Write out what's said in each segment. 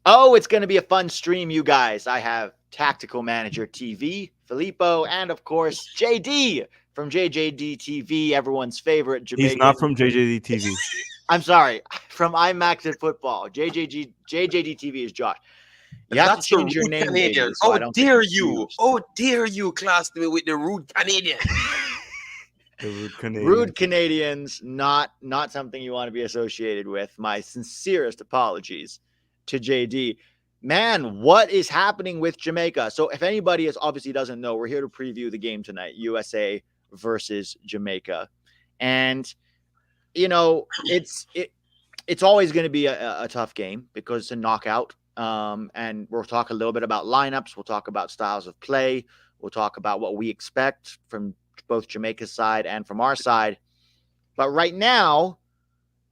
Oh, it's going to be a fun stream, you guys. I have Tactical Manager TV, Filippo, and of course, JD from JJDTV, everyone's favorite He's not Jamaican. from JJDTV. I'm sorry, from IMAX and Football. JJDTV is Josh. You have to That's the change your rude name, Canadian. JD, so I Oh, don't get dare you. confused. Oh, dare you class me with the rude Canadian. The rude Canadian. Rude Canadians, not something you want to be associated with. My sincerest apologies to JD. Man, what is happening with Jamaica? So if anybody is obviously doesn't know, we're here to preview the game tonight, USA versus Jamaica. And it's always going to be a tough game because it's a knockout. And we'll talk a little bit about lineups. We'll talk about styles of play. We'll talk about what we expect from both Jamaica's side and from our side. But right now,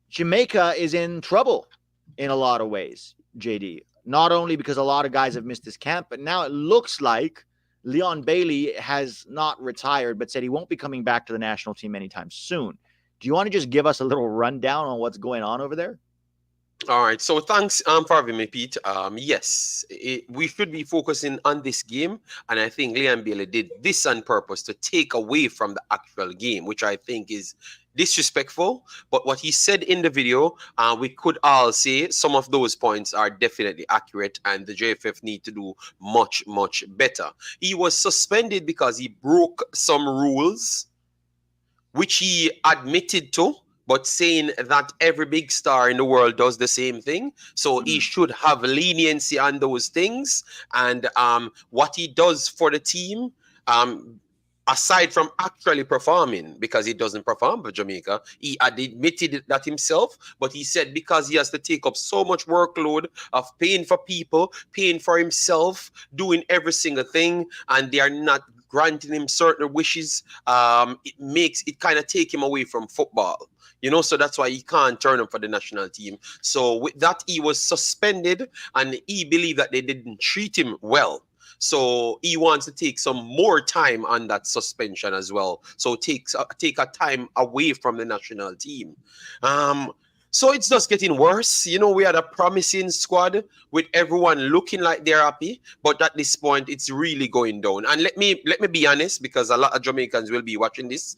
Jamaica is in trouble in a lot of ways, JD. Not only because a lot of guys have missed this camp, but now it looks like Leon Bailey has not retired, but said he won't be coming back to the national team anytime soon. Do you want to just give us a little rundown on what's going on over there? All right, so thanks for having me, Pete. Yes, we should be focusing on this game, and I think Leon Bailey did this on purpose to take away from the actual game, which I think is disrespectful. But what he said in the video, we could all say some of those points are definitely accurate, and the JFF need to do much, much better. He was suspended because he broke some rules, which he admitted to, but saying that every big star in the world does the same thing. So he should have leniency on those things. And what he does for the team, aside from actually performing, because he doesn't perform for Jamaica, he had admitted that himself, but he said because he has to take up so much workload of paying for people, paying for himself, doing every single thing, and they are not granting him certain wishes, it kind of take him away from football. So that's why he can't turn up for the national team. So with that, he was suspended, and he believed that they didn't treat him well. So he wants to take some more time on that suspension as well. So take a time away from the national team. So it's just getting worse. We had a promising squad with everyone looking like they're happy, but at this point, it's really going down. And let me be honest, because a lot of Jamaicans will be watching this.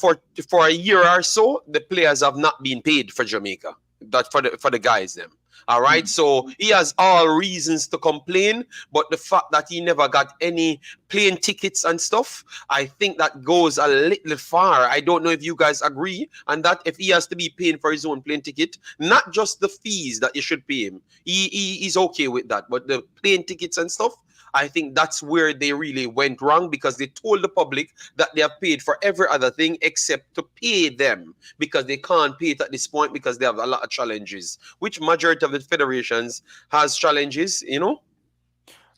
For a year or so, the players have not been paid for Jamaica. That for the guys them. All right. So he has all reasons to complain, but the fact that he never got any plane tickets and stuff, I think that goes a little far. I don't know if you guys agree. And that if he has to be paying for his own plane ticket, not just the fees that you should pay him, he's okay with that. But the plane tickets and stuff, I think that's where they really went wrong, because they told the public that they have paid for every other thing except to pay them, because they can't pay it at this point because they have a lot of challenges, which majority of the federations has challenges,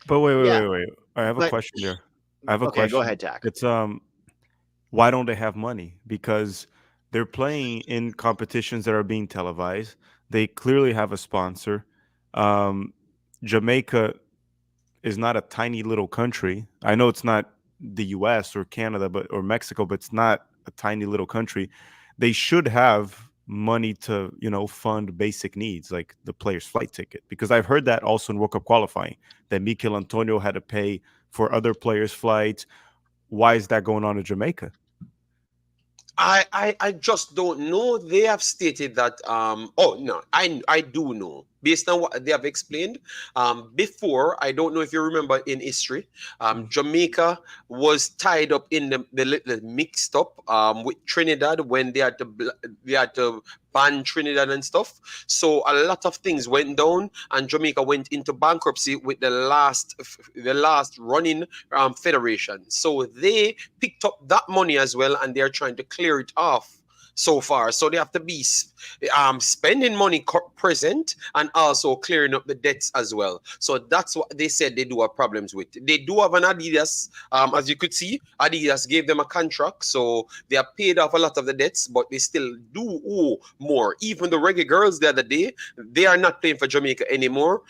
But wait. I have a question there. I have a question. Go ahead, Tac. It's why don't they have money? Because they're playing in competitions that are being televised. They clearly have a sponsor. Jamaica is not a tiny little country. I know it's not the US or Canada or Mexico, but it's not a tiny little country. They should have money to, fund basic needs like the player's flight ticket, because I've heard that also in World Cup qualifying, that Mikel Antonio had to pay for other players' flights. Why is that going on in Jamaica? I just don't know. They have stated that oh no, I do know based on what they have explained before. I don't know if you remember in history, Jamaica was tied up in the mixed up with Trinidad when they had to ban Trinidad and stuff. So a lot of things went down, and Jamaica went into bankruptcy with the last running federation. So they picked up that money as well, and they're trying to clear it off so far. So they have to be spending money present and also clearing up the debts as well. So that's what they said they do have problems with. They do have an Adidas, as you could see. Adidas gave them a contract, so they have paid off a lot of the debts, but they still do owe more. Even the Reggae Girls the other day, they are not playing for Jamaica anymore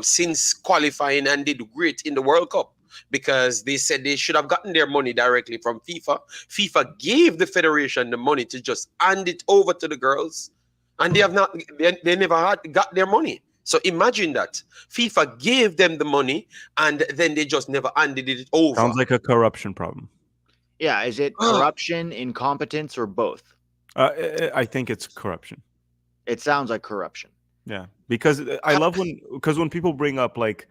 since qualifying and did great in the World Cup, because they said they should have gotten their money directly from FIFA. FIFA gave the federation the money to just hand it over to the girls, and they have not. They never got their money. So imagine that FIFA gave them the money and then they just never handed it over. Sounds like a corruption problem. Yeah, is it corruption, incompetence, or both? I think it's corruption. It sounds like corruption. Yeah, because I love when people bring up like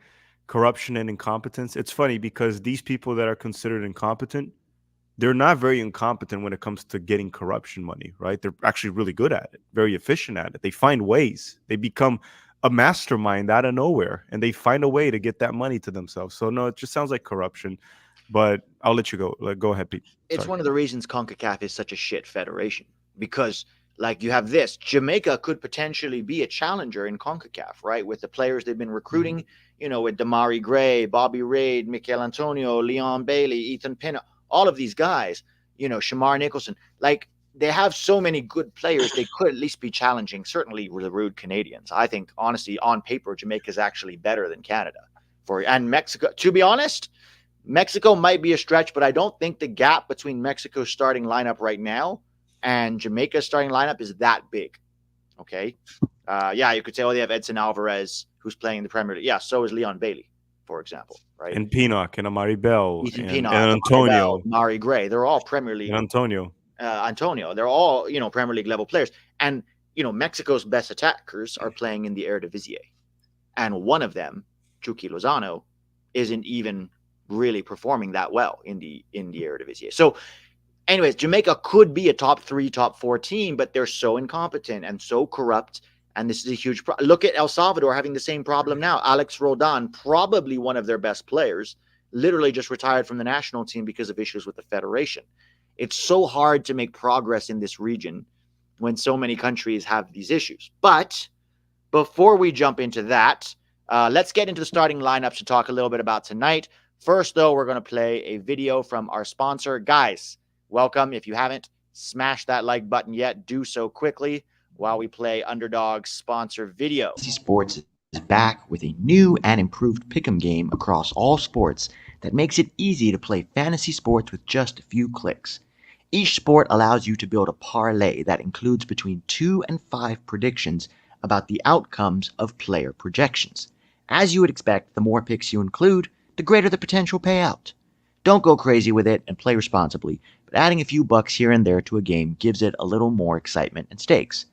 corruption and incompetence. It's funny because these people that are considered incompetent, they're not very incompetent when it comes to getting corruption money, right? They're actually really good at it, very efficient at it. They find ways. They become a mastermind out of nowhere, and they find a way to get that money to themselves. So no, it just sounds like corruption. But I'll let you go. Go ahead, Pete. It's Sorry. one of the reasons CONCACAF is such a shit federation, because like you have this, Jamaica could potentially be a challenger in CONCACAF, right? With the players they've been recruiting, you know, with Damari Gray, Bobby Reid, Mikel Antonio, Leon Bailey, Ethan Pina, all of these guys, you know, Shamar Nicholson, like they have so many good players. They could at least be challenging, certainly the rude Canadians. I think, honestly, on paper, Jamaica is actually better than Canada and Mexico. To be honest, Mexico might be a stretch, but I don't think the gap between Mexico's starting lineup right now and Jamaica's starting lineup is that big. Okay. Yeah, you could say, oh, they have Edson Alvarez, who's playing in the Premier League. Yeah, so is Leon Bailey, for example, right? And Pinnock and Amari Bell Ethan and Pinock, Antonio. Mari Gray. They're all Premier League. And Antonio. They're all, you know, Premier League level players. And, you know, Mexico's best attackers are playing in the Eredivisie. And one of them, Chucky Lozano, isn't even really performing that well in the Eredivisie. So anyways, Jamaica could be a top 3, top 4 team, but they're so incompetent and so corrupt. And this is a huge problem. Look at El Salvador having the same problem now. Alex Roldan, probably one of their best players, literally just retired from the national team because of issues with the federation. It's so hard to make progress in this region when so many countries have these issues. But before we jump into that, let's get into the starting lineups to talk a little bit about tonight. First, though, we're going to play a video from our sponsor. Guys, welcome. If you haven't smashed that like button yet, do so quickly while we play Underdog's sponsor video. Fantasy Sports is back with a new and improved pick'em game across all sports that makes it easy to play fantasy sports with just a few clicks. Each sport allows you to build a parlay that includes between 2 and 5 predictions about the outcomes of player projections. As you would expect, the more picks you include, the greater the potential payout. Don't go crazy with it and play responsibly, but adding a few bucks here and there to a game gives it a little more excitement and stakes.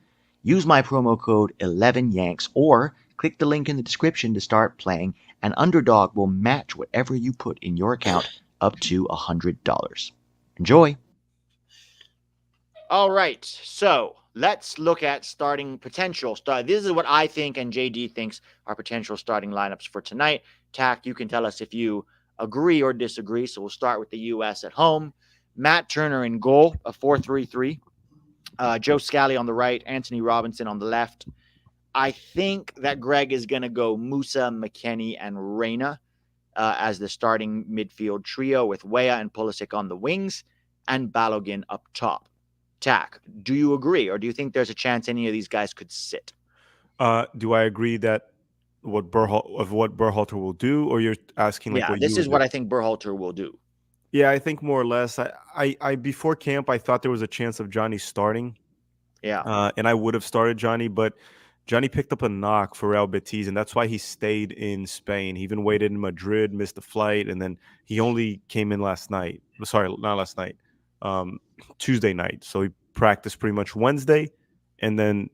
Use my promo code 11YANKS or click the link in the description to start playing, and Underdog will match whatever you put in your account up to $100. Enjoy! All right, so let's look at starting potential. This is what I think and JD thinks are potential starting lineups for tonight. Tac, you can tell us if you agree or disagree. So we'll start with the U.S. at home. Matt Turner in goal, a 4-3-3. Joe Scally on the right, Anthony Robinson on the left. I think that Gregg is going to go Musa, McKennie, and Reyna as the starting midfield trio, with Weah and Pulisic on the wings and Balogun up top. Tac, do you agree, or do you think there's a chance any of these guys could sit? Do I agree that what Berhalter will do, or you're asking like what this you is what I think Berhalter will do. Yeah, I think more or less. I before camp, I thought there was a chance of Johnny starting. Yeah. And I would have started Johnny, but Johnny picked up a knock for Real Betis, and that's why he stayed in Spain. He even waited in Madrid, missed the flight, and then he only came in last night. Sorry, not last night. Tuesday night. So he practiced pretty much Wednesday, and then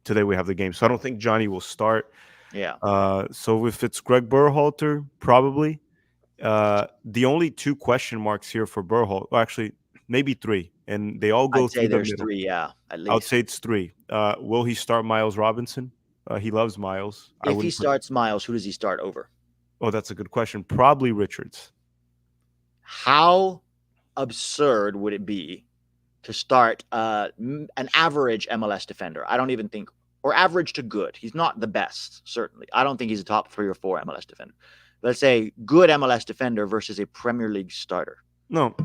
today we have the game. So I don't think Johnny will start. Yeah. So if it's Gregg Berhalter, probably. The only 2 question marks here for Berhalter, well, actually maybe 3, and they all go I'd say through the there's middle. 3, yeah, at least. I would say it's 3. Will he start Miles Robinson? He loves Miles. If he starts Miles, who does he start over? Oh, that's a good question. Probably Richards. How absurd would it be to start an average MLS defender? I don't even think, or average to good. He's not the best, certainly. I don't think he's a top 3 or 4 MLS defender. Let's say good MLS defender versus a Premier League starter. No,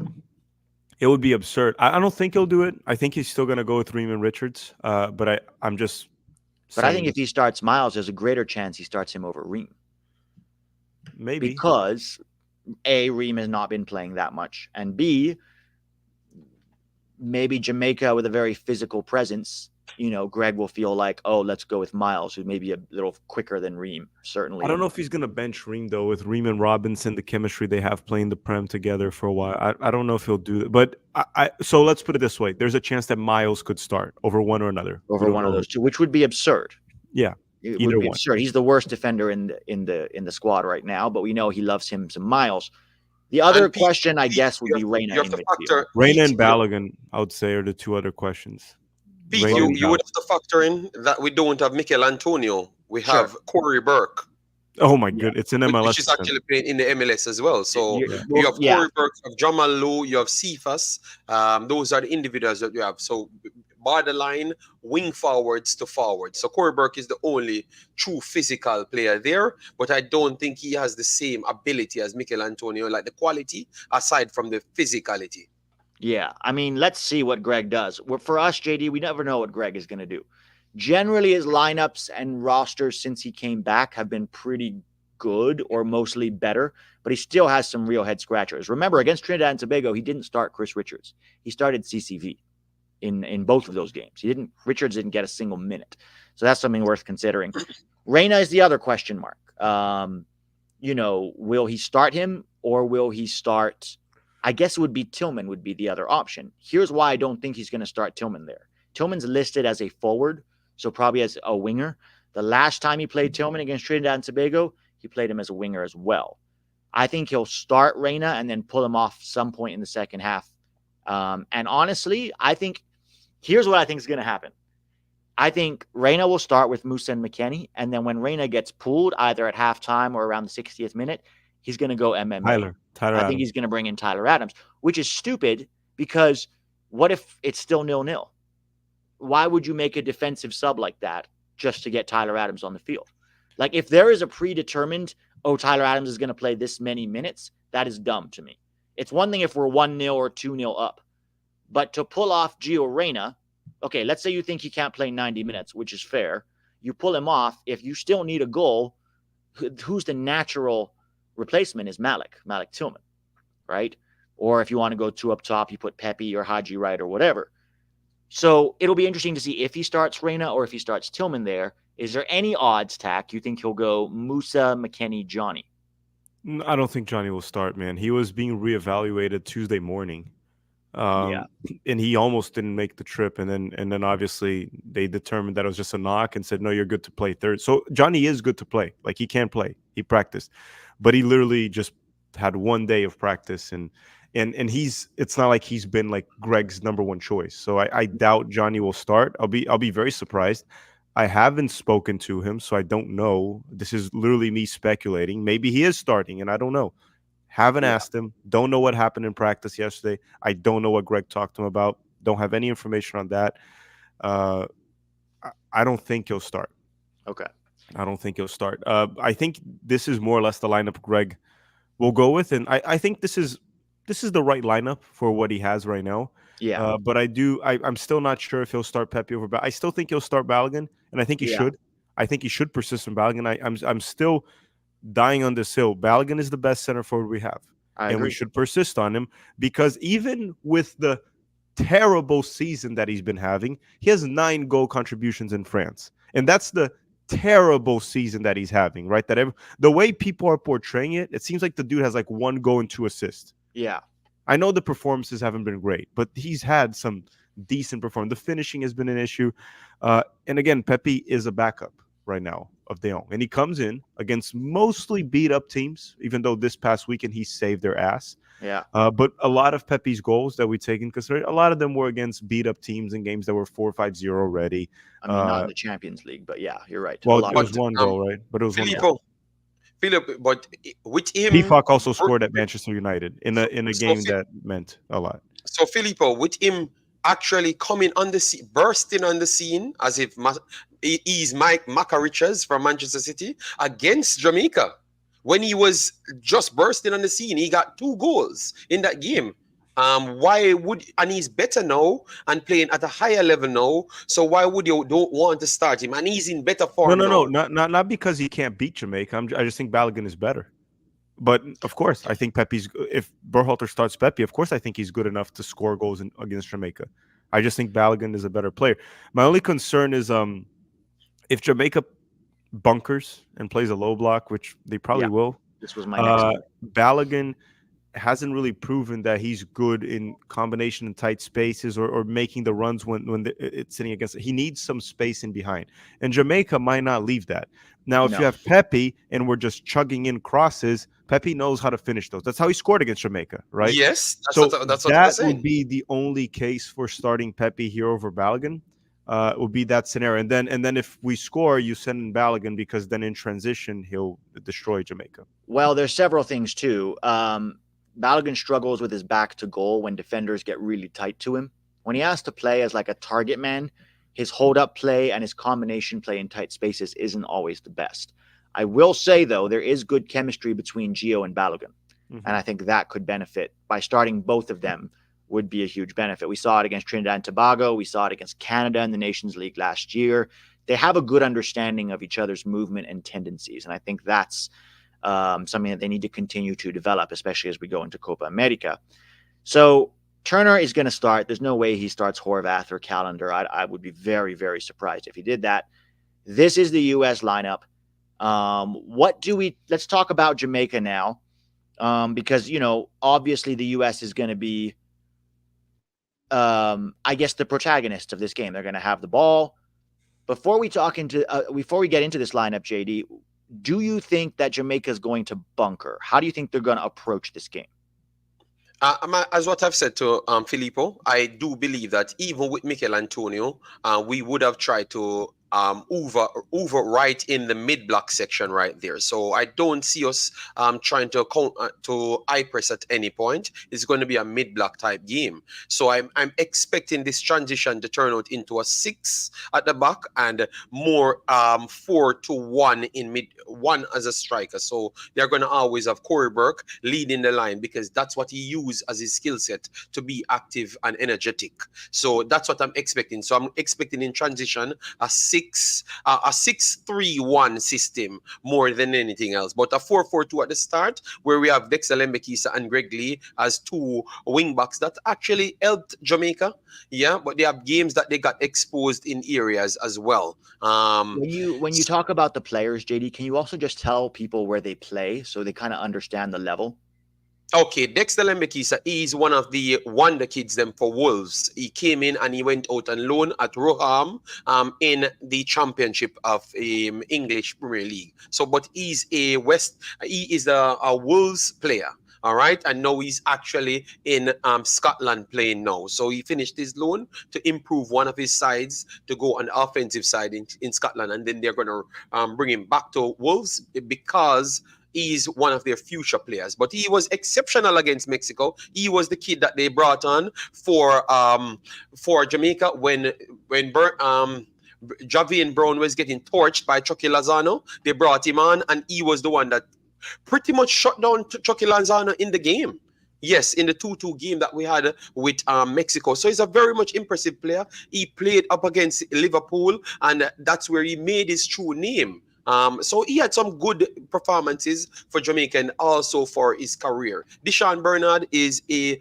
it would be absurd. I don't think he'll do it. I think he's still going to go with Ream and Richards. But I'm just. But I think if he starts Miles, there's a greater chance he starts him over Ream. Maybe. Because A, Ream has not been playing that much, and B, maybe Jamaica with a very physical presence Gregg will feel like, oh, let's go with Miles, who may be a little quicker than Reem, certainly. I don't know if he's going to bench Reem, though, with Reem and Robinson, the chemistry they have playing the Prem together for a while. I don't know if he'll do that. But so let's put it this way. There's a chance that Miles could start over one or another. Over one of those two, which would be absurd. Yeah. It would be absurd. He's the worst defender in the squad right now, but we know he loves him some Miles. The other question, I guess, would be Reina in midfield. Reina and Balogun, I would say, are the two other questions. Pete, you would have to factor in that we don't have Mikel Antonio. We have Corey Burke. Oh my god, it's an MLS. Which is actually playing in the MLS as well. So you have Corey Burke, you have Jamal Lowe, you have Cephas. Those are the individuals that you have. So borderline wing forwards to forwards. So Corey Burke is the only true physical player there, but I don't think he has the same ability as Mikel Antonio, like the quality aside from the physicality. Yeah, I mean, let's see what Gregg does. For us, JD, we never know what Gregg is going to do. Generally, his lineups and rosters since he came back have been pretty good or mostly better, but he still has some real head scratchers. Remember, against Trinidad and Tobago, he didn't start Chris Richards. He started CCV in both of those games. Richards didn't get a single minute. So that's something worth considering. Reina is the other question mark. Will he start him or will he start... I guess it would be Tillman would be the other option. Here's why I don't think he's going to start Tillman there. Tillman's listed as a forward, so probably as a winger. The last time he played Tillman against Trinidad and Tobago, he played him as a winger as well. I think he'll start Reina and then pull him off some point in the second half. And honestly, here's what I think is going to happen. I think Reina will start with Musa and McKennie, and then when Reina gets pulled, either at halftime or around the 60th minute, he's going to go MMA. Tyler I think he's going to bring in Tyler Adams, which is stupid because what if it's still 0-0? Why would you make a defensive sub like that just to get Tyler Adams on the field? Like if there is a predetermined, Tyler Adams is going to play this many minutes, that is dumb to me. It's one thing if we're 1-0 or 2-0 up, but to pull off Gio Reyna, okay, let's say you think he can't play 90 minutes, which is fair. You pull him off. If you still need a goal, who's the natural replacement is Malik Tillman, right? Or if you want to go two up top, you put Pepe or Haji Wright or whatever. So it'll be interesting to see if he starts Reina or if he starts Tillman there. Is there any odds, Tac, you think he'll go Musa, McKennie, Johnny? I don't think Johnny will start, man. He was being reevaluated Tuesday morning. And he almost didn't make the trip. And then obviously they determined that it was just a knock and said, no, you're good to play third. So Johnny is good to play. Like he can play. He practiced. But he literally just had 1 day of practice and it's not like he's been like Gregg's number one choice. So I doubt Johnny will start. I'll be very surprised. I haven't spoken to him, so I don't know. This is literally me speculating. Maybe he is starting, and I don't know. Haven't asked him. Don't know what happened in practice yesterday. I don't know what Gregg talked to him about. Don't have any information on that. I don't think he'll start. Okay. I don't think he'll start. I think this is more or less the lineup Gregg will go with, and I think this is the right lineup for what he has right now. Yeah. But I'm still not sure if he'll start Pepe over. I still think he'll start Balogun, and I think he should. I think he should persist in Balogun. I'm still dying on this hill. Balogun is the best center forward we have, and we should persist on him because even with the terrible season that he's been having, he has 9 goal contributions in France, and that's the terrible season that he's having, right? The way people are portraying it, it seems like the dude has like 1 goal and 2 assists. Yeah. I know the performances haven't been great, but he's had some decent performance. The finishing has been an issue. And again, Pepe is a backup right now of De Jong. And he comes in against mostly beat-up teams, even though this past weekend he saved their ass. Yeah. But a lot of Pepe's goals that we take in consideration, a lot of them were against beat-up teams in games that were 4-5-0 already. I mean, not in the Champions League, but yeah, you're right. Well, it was 1 goal, right? But it was 1 goal. Philip, but with him, Peacock also scored at Manchester United in a game that meant a lot. So Filippo, with him actually coming on the scene, bursting on the scene as if he's Mike Macarichas from Manchester City against Jamaica. When he was just bursting on the scene, he got 2 goals in that game. And he's better now and playing at a higher level now. So why would you don't want to start him? And he's in better form. No, not because he can't beat Jamaica. I just think Balogun is better. But of course, I think if Berhalter starts Pepe, of course I think he's good enough to score goals against Jamaica. I just think Balogun is a better player. My only concern is if Jamaica bunkers and plays a low block, which they probably will. This was my next point. Balogun hasn't really proven that he's good in combination in tight spaces or making the runs when it's sitting against it. He needs some space in behind. And Jamaica might not leave that. Now, if you have Pepe and we're just chugging in crosses, Pepe knows how to finish those. That's how he scored against Jamaica, right? Yes, that's what that would be the only case for starting Pepe here over Balogun. Would be that scenario. And then if we score, you send in Balogun because then in transition, he'll destroy Jamaica. Well, there's several things too. Balogun struggles with his back to goal when defenders get really tight to him. When he has to play as like a target man, his hold-up play and his combination play in tight spaces isn't always the best. I will say, though, there is good chemistry between Gio and Balogun, and I think that could benefit. By starting both of them would be a huge benefit. We saw it against Trinidad and Tobago. We saw it against Canada in the Nations League last year. They have a good understanding of each other's movement and tendencies, and I think that's something that they need to continue to develop, especially as we go into Copa America. So Turner is going to start. There's no way he starts Horvath or Callender. I would be very, very surprised if he did that. This is the U.S. lineup. Let's talk about Jamaica now, because, obviously the U.S. is going to be, I guess, the protagonist of this game. They're going to have the ball. Before we get into this lineup, JD, do you think that Jamaica is going to bunker? How do you think they're going to approach this game? As what I've said to Filippo, I do believe that even with Mikel Antonio, we would have tried to over right in the mid block section right there. So I don't see us trying to high press at any point. It's going to be a mid block type game. So I'm expecting this transition to turn out into a 6 at the back and more 4-1 in mid, one as a striker. So they're going to always have Corey Burke leading the line because that's what he used as his skill set to be active and energetic. So that's what I'm expecting. So I'm expecting in transition a 6-3-1 system more than anything else. But a 4-4-2 at the start, where we have Dexter Lembekisa and Gregg Lee as two wing backs that actually helped Jamaica. Yeah, but they have games that they got exposed in areas as well. When you talk about the players, JD, can you also just tell people where they play so they kind of understand the level? Okay, Dexter Lembekisa is one of the wonder kids them for Wolves. He came in and he went out on loan at Roham in the championship of English Premier League. So, but he is a Wolves player. All right, and now he's actually in Scotland playing now. So he finished his loan to improve one of his sides to go on the offensive side in Scotland, and then they're going to bring him back to Wolves because he's one of their future players. But he was exceptional against Mexico. He was the kid that they brought on for Jamaica when Javian Brown was getting torched by Chucky Lozano. They brought him on, and he was the one that pretty much shut down Chucky Lozano in the game. Yes, in the 2-2 game that we had with Mexico. So he's a very much impressive player. He played up against Liverpool, and that's where he made his true name. So he had some good performances for Jamaica and also for his career. Deshaun Bernard is a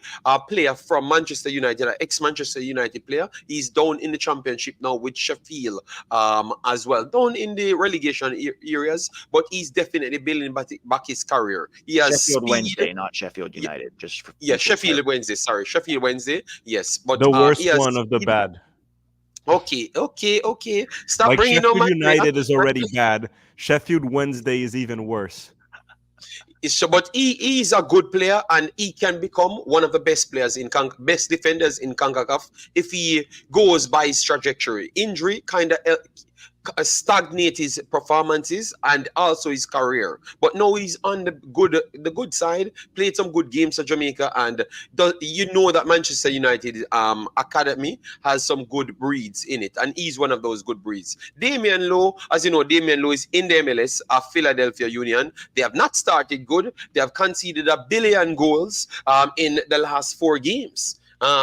player from Manchester United, an ex-Manchester United player. He's down in the championship now with Sheffield as well, down in the relegation areas, but he's definitely building back his career. He has Sheffield speed. Wednesday, not Sheffield United. Sheffield Wednesday. Sorry, Sheffield Wednesday. Yes, but the worst one of the bad. Okay. Stop like bringing Sheffield on my United is already bad. Sheffield Wednesday is even worse. So, but he is a good player, and he can become one of the best players best defenders in CONCACAF if he goes by his trajectory. Injury kind of stagnate his performances and also his career, but now he's on the good side. Played some good games for Jamaica, and that Manchester United academy has some good breeds in it, and he's one of those good breeds. Damian Lowe, as you know, Damian Lowe is in the MLS of Philadelphia Union. They have not started good. They have conceded 1 billion goals in the last 4 games.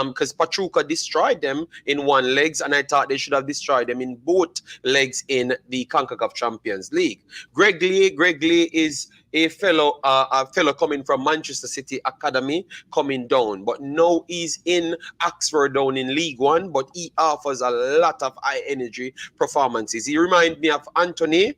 because Pachuca destroyed them in one legs, and I thought they should have destroyed them in both legs in the CONCACAF Champions League. Gregg is a fellow coming from Manchester City Academy, coming down, but now he's in Oxford down in League One, but he offers a lot of high energy performances. He reminds me of Anthony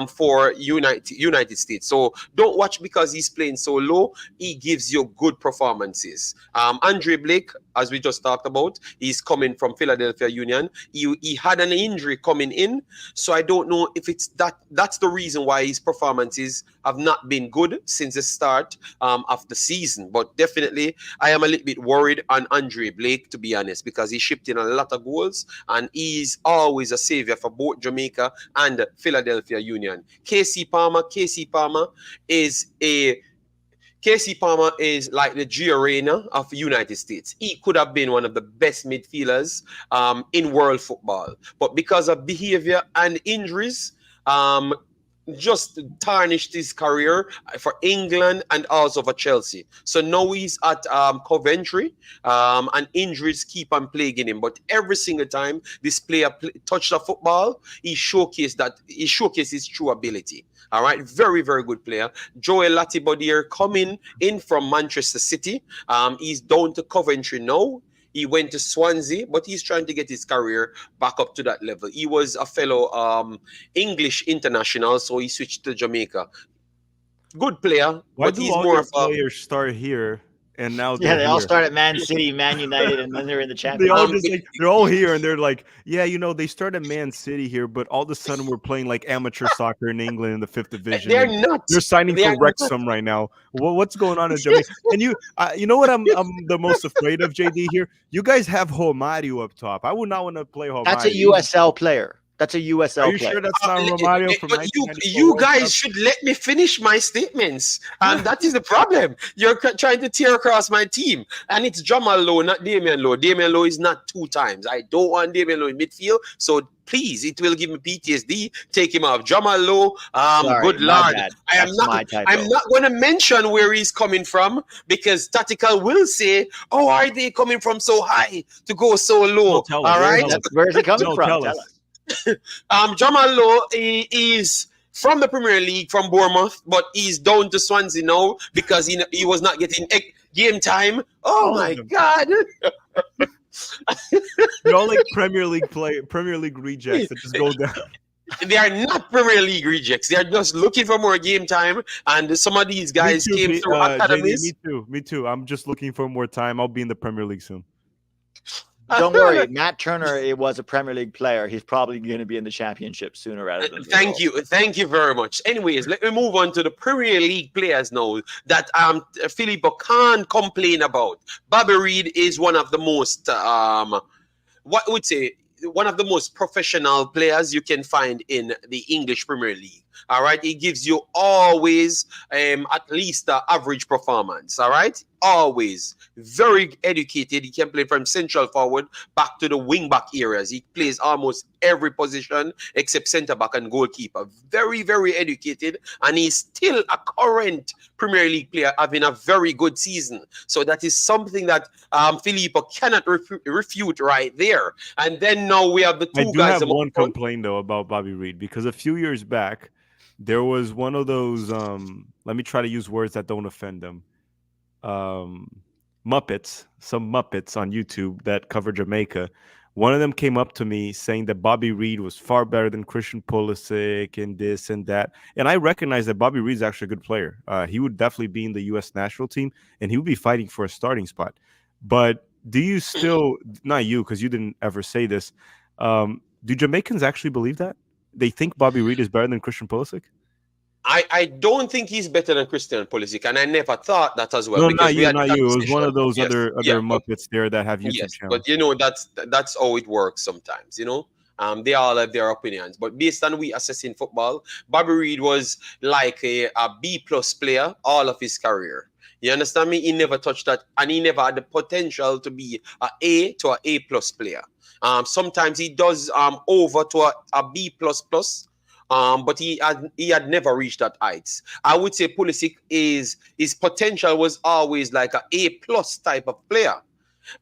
for United States. So don't watch because he's playing so low. He gives you good performances. Andre Blake, as we just talked about, he's coming from Philadelphia Union. He had an injury coming in, so I don't know if it's that's the reason why his performances have not been good since the start of the season. But definitely, I am a little bit worried on Andre Blake, to be honest, because he shipped in a lot of goals, and he's always a savior for both Jamaica and Philadelphia Union. KC Palmer is like the Gio of the United States. He could have been one of the best midfielders in world football. But because of behavior and injuries, just tarnished his career for England and also for Chelsea. So now he's at Coventry, and injuries keep on plaguing him. But every single time this player touched the football, he showcased his true ability. All right, very, very good player. Joel Latibodier coming in from Manchester City. He's down to Coventry now. He went to Swansea, but he's trying to get his career back up to that level. He was a fellow English international, so he switched to Jamaica. Good player, Why but do he's all more your of a... players start here and now Yeah, they all here? start at Man City, Man United, and then they're in the They Champions all League. just like they're all here and they're like, yeah, you know, they started Man City here, but all of a sudden we're playing like amateur soccer in England in the 5th division. They're not. They're signing for Wrexham right now. What's going on in Jamaica? And you know what I'm the most afraid of, JD, here? You guys have Romario up top. I would not want to play Romario. That's a USL player. That's a USL Are you player. sure that's not Romario from But 1994 you World guys Cup? should let me finish my statements. And that is the problem. You're trying to tear across my team. And it's Jamal Lowe, not Damian Lowe. Damian Lowe is not 2 times. I don't want Damian Lowe in midfield. So please, it will give me PTSD. Take him off. Jamal Lowe, good lord. I'm not going to mention where he's coming from, because Tactical will say, oh, are they coming from so high to go so low? All right. Where's he coming from? Tell us. Jamal Lowe is from the Premier League from Bournemouth, but he's down to Swansea now because he was not getting game time. Oh my God. They're all like Premier League rejects that just go down. They are not Premier League rejects. They are just looking for more game time. And some of these guys came through academies. JD, me too. I'm just looking for more time. I'll be in the Premier League soon. Don't worry, Matt Turner. It was a Premier League player. He's probably going to be in the Championship sooner rather than. Thank you very much. Anyways, let me move on to the Premier League players now that Filippo can't complain about. Bobby Reid is one of the most one of the most professional players you can find in the English Premier League. All right, he gives you always at least the average performance. All right, always very educated. He can play from central forward back to the wing back areas. He plays almost every position except centre back and goalkeeper. Very, very educated, and he's still a current Premier League player having a very good season. So that is something that Filippo cannot refute right there. And then now we have the two guys. I do have one complaint though about Bobby Reid, because a few years back there was one of those let me try to use words that don't offend them. Some Muppets on YouTube that cover Jamaica. One of them came up to me saying that Bobby Reid was far better than Christian Pulisic and this and that. And I recognize that Bobby Reid is actually a good player. He would definitely be in the U.S. national team, and he would be fighting for a starting spot. But do you still, not you, because you didn't ever say this, do Jamaicans actually believe that? They think Bobby Reid is better than Christian Pulisic? I don't think he's better than Christian Pulisic, and I never thought that as well. No, not you. It was one of those other Muppets there that have YouTube channels. But you know, that's how it works sometimes. You know, they all have their opinions. But based on we assessing football, Bobby Reid was like a B+ player all of his career. You understand me? He never touched that, and he never had the potential to be a A to a A+ player. Sometimes he does over to a B++. But he had never reached that heights. I would say Pulisic his potential was always like a A+ type of player.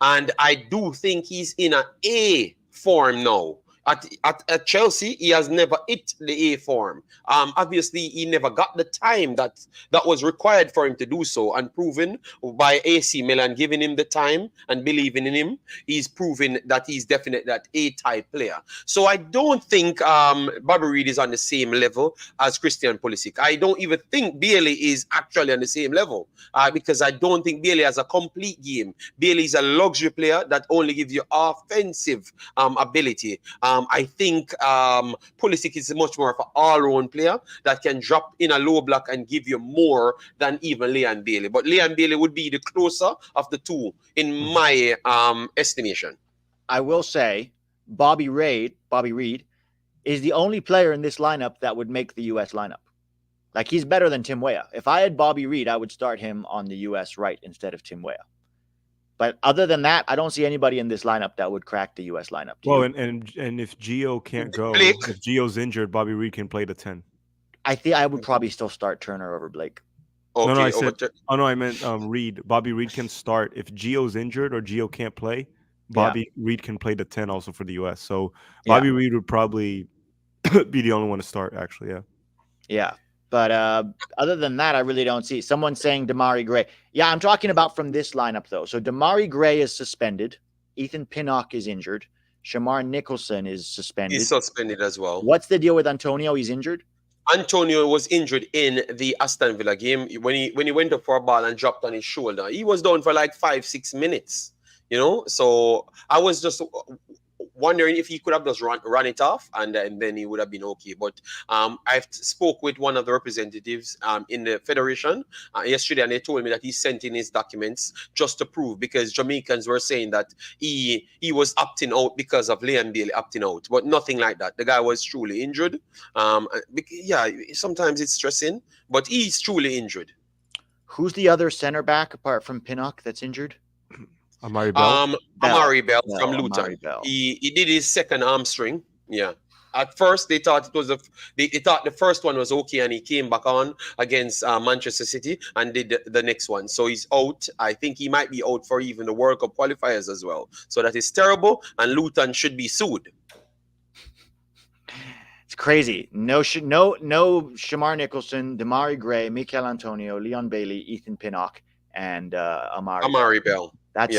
And I do think he's in an A form now. At Chelsea, he has never hit the A form. Obviously, he never got the time that was required for him to do so, and proven by AC Milan giving him the time and believing in him, he's proven that he's definitely that A-type player. So I don't think Bobby Reid is on the same level as Christian Pulisic. I don't even think Bailey is actually on the same level because I don't think Bailey has a complete game. Bailey is a luxury player that only gives you offensive ability. I think Pulisic is much more of an all-round player that can drop in a low block and give you more than even Leon Bailey. But Leon Bailey would be the closer of the two in my estimation. I will say Bobby Reid is the only player in this lineup that would make the U.S. lineup. Like, he's better than Tim Weah. If I had Bobby Reid, I would start him on the U.S. right instead of Tim Weah. But other than that, I don't see anybody in this lineup that would crack the U.S. lineup. Well, and if Gio can't go, Blake. if Gio's injured, Bobby Reid can play the 10. I think I would probably still start Turner over Blake. Okay, I meant Reid. Bobby Reid can start. If Gio's injured or Gio can't play, Bobby Reid can play the 10 also for the U.S. So Bobby Reid would probably be the only one to start, actually, yeah. Yeah. But other than that, I really don't see. Someone saying Damari Gray. Yeah, I'm talking about from this lineup, though. So Damari Gray is suspended. Ethan Pinnock is injured. Shamar Nicholson is suspended. He's suspended as well. What's the deal with Antonio? He's injured? Antonio was injured in the Aston Villa game when he went up for a ball and dropped on his shoulder. He was down for like 5-6 minutes, you know. So I was just wondering if he could have just run it off and then he would have been okay. But I've spoke with one of the representatives in the federation yesterday, and they told me that he sent in his documents just to prove, because Jamaicans were saying that he was opting out because of Leon Bailey opting out, but nothing like that. The guy was truly injured. Sometimes it's stressing, but he's truly injured. Who's the other center back apart from Pinnock that's injured? Amari Bell? Amari Bell from Luton. He did his second hamstring. Yeah. At first, they thought it was they thought the first one was okay, and he came back on against Manchester City and did the next one. So he's out. I think he might be out for even the World Cup qualifiers as well. So that is terrible, and Luton should be sued. It's crazy. No Shamar Nicholson, Damari Gray, Mikel Antonio, Leon Bailey, Ethan Pinnock, and Amari Bell. That's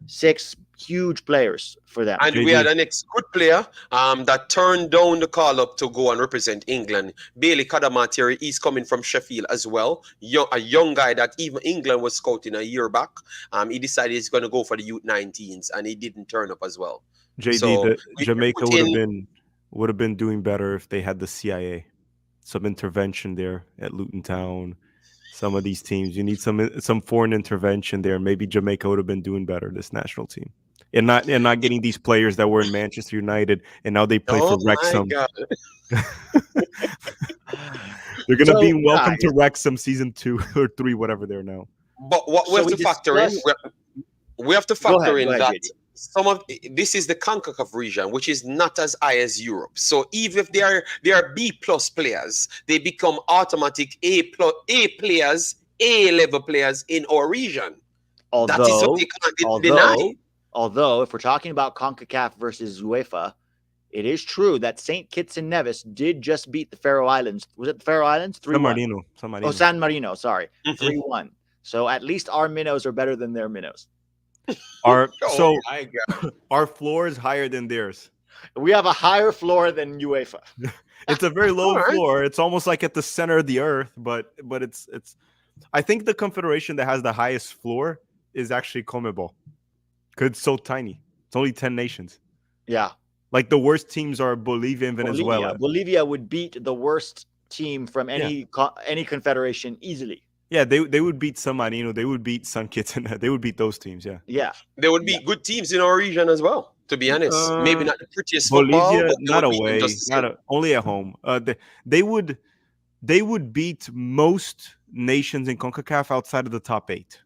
six huge players for them. And we had an ex-good player that turned down the call-up to go and represent England. Bailey Kadamateri, he's coming from Sheffield as well. A young guy that even England was scouting a year back. He decided he's going to go for the U19s, and he didn't turn up as well. JD, so Jamaica would have been doing better if they had the CIA. Some intervention there at Luton Town. Some of these teams, you need some foreign intervention there. Maybe Jamaica would have been doing better, this national team, and not getting these players that were in Manchester United and now they play for Wrexham. They're gonna be welcome to Wrexham season 2 or 3, whatever they're now. But what we have to factor in, we have to factor in that some of this is the CONCACAF region, which is not as high as Europe. So even if they are B+ players, they become automatic A players, A level players in our region. That is what they can't deny. Although, if we're talking about CONCACAF versus UEFA, it is true that St. Kitts and Nevis did just beat the Faroe Islands. Was it the Faroe Islands? 3-1. San Marino. Oh, San Marino. Sorry, 3-1. So at least our minnows are better than their minnows. Our floor is higher than theirs. We have a higher floor than UEFA. It's a very low floor. It's almost like at the center of the earth, but it's I think the confederation that has the highest floor is actually CONMEBOL, because it's so tiny. It's only 10 nations. Yeah. Like the worst teams are Bolivia and Venezuela. Bolivia would beat the worst team from any confederation easily. Yeah, they would beat San Marino. They would beat St. Kitts, and they would beat those teams. Yeah. They would beat good teams in our region as well. To be honest, maybe not the prettiest Bolivia, football, but not away, only at home. They would beat most nations in CONCACAF outside of the top 8.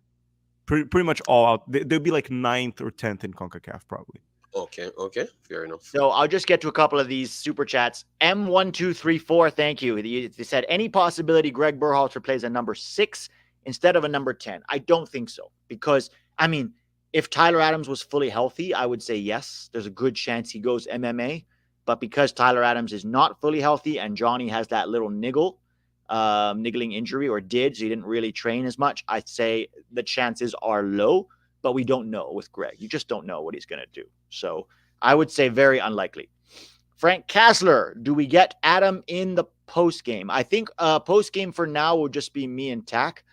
Pretty much all out. They'd be like 9th or 10th in CONCACAF probably. Okay, fair enough. So I'll just get to a couple of these super chats. M1234, thank you. They said, any possibility Gregg Berhalter plays a number 6 instead of a number 10? I don't think so, because, I mean, If Tyler Adams was fully healthy, I would say yes. There's a good chance he goes MMA. But because Tyler Adams is not fully healthy and Johnny has that little niggling injury, or did, so he didn't really train as much, I'd say the chances are low, but we don't know with Gregg. You just don't know what he's going to do. So I would say very unlikely. Frank Kasler, do we get Adam in the post game? I think post game for now will just be me and Tac,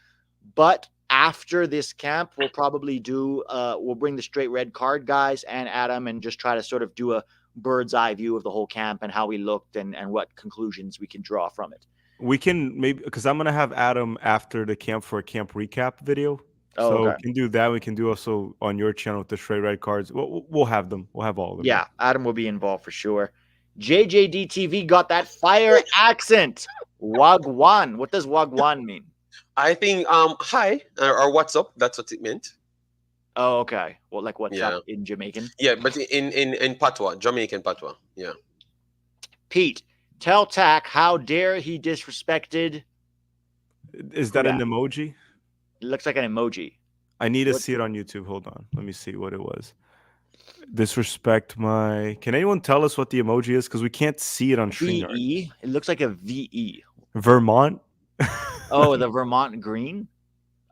but after this camp, we'll probably we'll bring the straight red card guys and Adam and just try to sort of do a bird's eye view of the whole camp and how we looked and what conclusions we can draw from it. We can maybe, because I'm going to have Adam after the camp for a camp recap video. Oh, so okay. we can do that. We can do also on your channel with the straight red cards. We'll have them. We'll have all of them. Yeah, Adam will be involved for sure. JJDTV got that fire accent. Wagwan. What does Wagwan mean? I think hi or what's up. That's what it meant. Oh, okay. Well, like what's up in Jamaican? Yeah, but in Patois, Jamaican Patois. Yeah. Pete, tell Tac how dare he disrespected. Is that an emoji? It looks like an emoji. I need to see it on YouTube. Hold on. Let me see what it was. Disrespect my. Can anyone tell us what the emoji is? Because we can't see it on StreamYard. VE. It looks like a VE. Vermont. Oh, the Vermont green.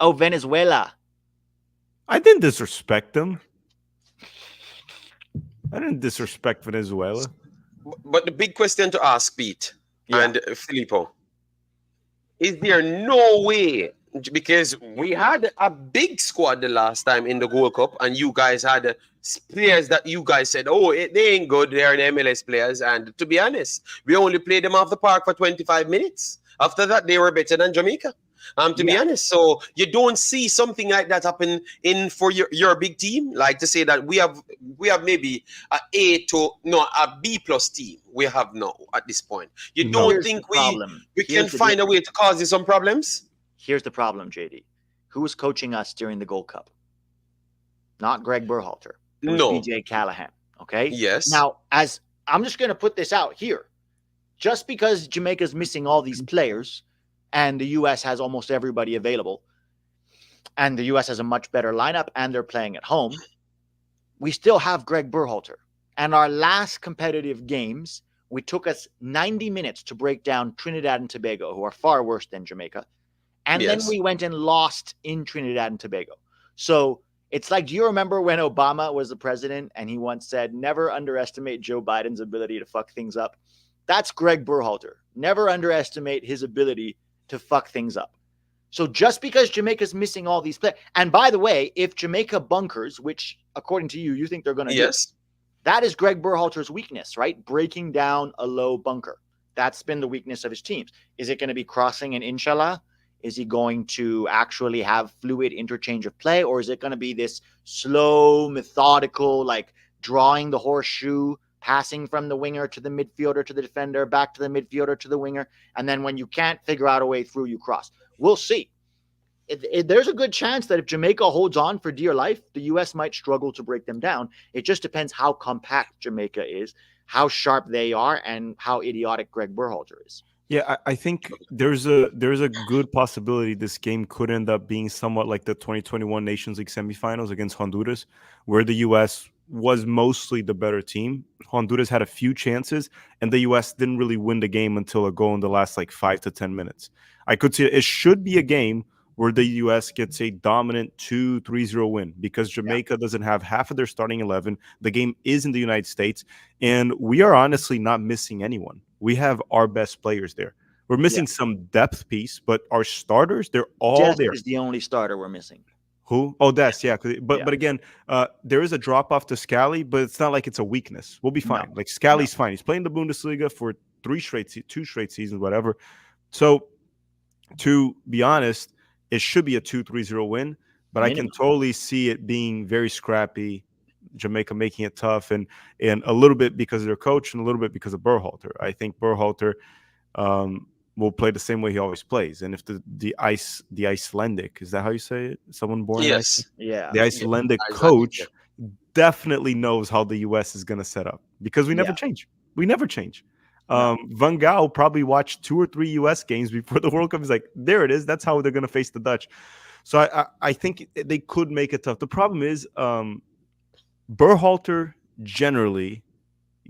Oh, Venezuela. I didn't disrespect them. I didn't disrespect Venezuela. But the big question to ask, Pete and Filippo, is there no way, because we had a big squad the last time in the Gold Cup, and you guys had players that you guys said, oh, they ain't good, they're the MLS players, and to be honest, we only played them off the park for 25 minutes. After that, they were better than Jamaica. To be honest, so you don't see something like that happen for your big team, like to say that we have maybe a B plus team. We have no at this point. You don't think we can find a way to cause you some problems? Here's the problem, JD. Who was coaching us during the Gold Cup? Not Gregg Berhalter. It was BJ Callahan. Okay. Yes. Now, as I'm just going to put this out here, just because Jamaica's missing all these players, and the U.S. has almost everybody available, and the U.S. has a much better lineup, and they're playing at home, we still have Gregg Berhalter. And our last competitive games, we took us 90 minutes to break down Trinidad and Tobago, who are far worse than Jamaica. And then we went and lost in Trinidad and Tobago. So it's like, do you remember when Obama was the president and he once said, never underestimate Joe Biden's ability to fuck things up? That's Gregg Berhalter. Never underestimate his ability to fuck things up. So just because Jamaica's missing all these players, and by the way, if Jamaica bunkers, which according to you think they're going to do, that is Gregg Berhalter's weakness, right? Breaking down a low bunker. That's been the weakness of his teams. Is it going to be crossing and inshallah? Is he going to actually have fluid interchange of play, or is it going to be this slow, methodical, like drawing the horseshoe, passing from the winger to the midfielder to the defender, back to the midfielder to the winger, and then when you can't figure out a way through, you cross? We'll see. There's a good chance that if Jamaica holds on for dear life, the U.S. might struggle to break them down. It just depends how compact Jamaica is, how sharp they are, and how idiotic Gregg Berhalter is. Yeah, I think there's a good possibility this game could end up being somewhat like the 2021 Nations League semifinals against Honduras, where the U.S. was mostly the better team. Honduras had a few chances, and the U.S. didn't really win the game until a goal in the last 5 to 10 minutes. I could see it should be a game where the U.S. gets a dominant 2-3-0 win because Jamaica doesn't have half of their starting 11. The game is in the United States, and we are honestly not missing anyone. We have our best players there. We're missing some depth piece, but our starters, they're all Jess there. Is the only starter we're missing. Who? Oh, that's But again, there is a drop off to Scally, but it's not like it's a weakness. We'll be fine. No. Scally's fine. He's playing the Bundesliga for 2 straight seasons, whatever. So, to be honest, it should be a 2-3-0 win, but I can totally see it being very scrappy. Jamaica making it tough, and a little bit because of their coach, and a little bit because of Berhalter. I think Berhalter will play the same way he always plays. And if the Icelandic, is that how you say it? Someone born? The Icelandic coach definitely knows how the U.S. is going to set up because we never change. We never change. Van Gaal probably watched 2 or 3 U.S. games before the World Cup. He's like, there it is. That's how they're going to face the Dutch. So I think they could make it tough. The problem is Berhalter generally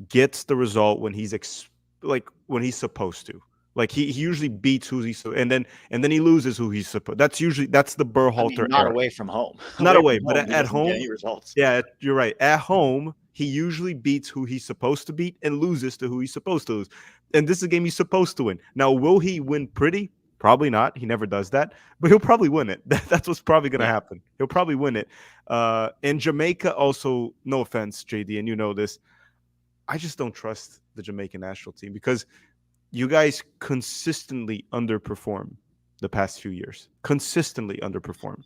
gets the result when he's when he's supposed to. Like he usually beats who he's and then he loses who he's supposed. That's the Berhalter not era. away from home. Not away, from but home, at home, any results. yeah, you're right. At home, he usually beats who he's supposed to beat and loses to who he's supposed to lose. And this is a game he's supposed to win. Now, will he win pretty? Probably not. He never does that, but he'll probably win it. That's what's probably going to happen. He'll probably win it. And Jamaica also, no offense, JD, and you know this, I just don't trust the Jamaican national team because you guys consistently underperform the past few years. Consistently underperform.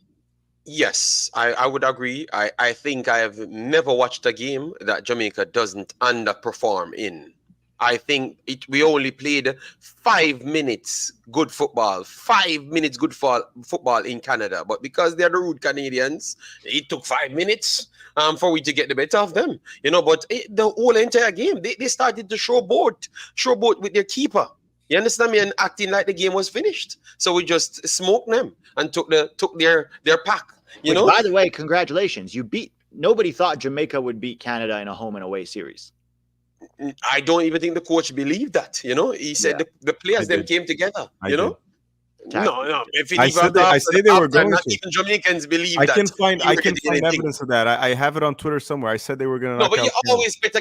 Yes, I would agree. I think I have never watched a game that Jamaica doesn't underperform in. I think we only played 5 minutes good football, 5 minutes good football in Canada. But because they're the rude Canadians, it took 5 minutes for we to get the better of them. But the whole entire game, they started to showboat with their keeper. You understand me? And acting like the game was finished. So we just smoked them and took their pack. By the way, congratulations. Nobody thought Jamaica would beat Canada in a home and away series. I don't even think the coach believed that. He said the players then came together. No. If I said they were going not to. even Jamaicans believe I that. can find evidence of that. I have it on Twitter somewhere. I said they were going to. No, but you always bet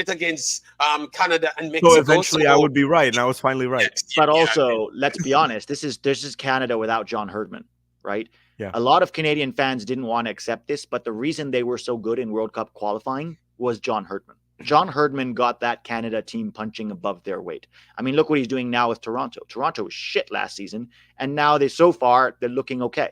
against Canada and Mexico. So eventually, I would be right, and I was finally right. But also, let's be honest. This is Canada without John Herdman, right? Yeah. A lot of Canadian fans didn't want to accept this, but the reason they were so good in World Cup qualifying was John Herdman. John Herdman got that Canada team punching above their weight. I mean, look what he's doing now with Toronto. Toronto was shit last season, and now they're looking okay.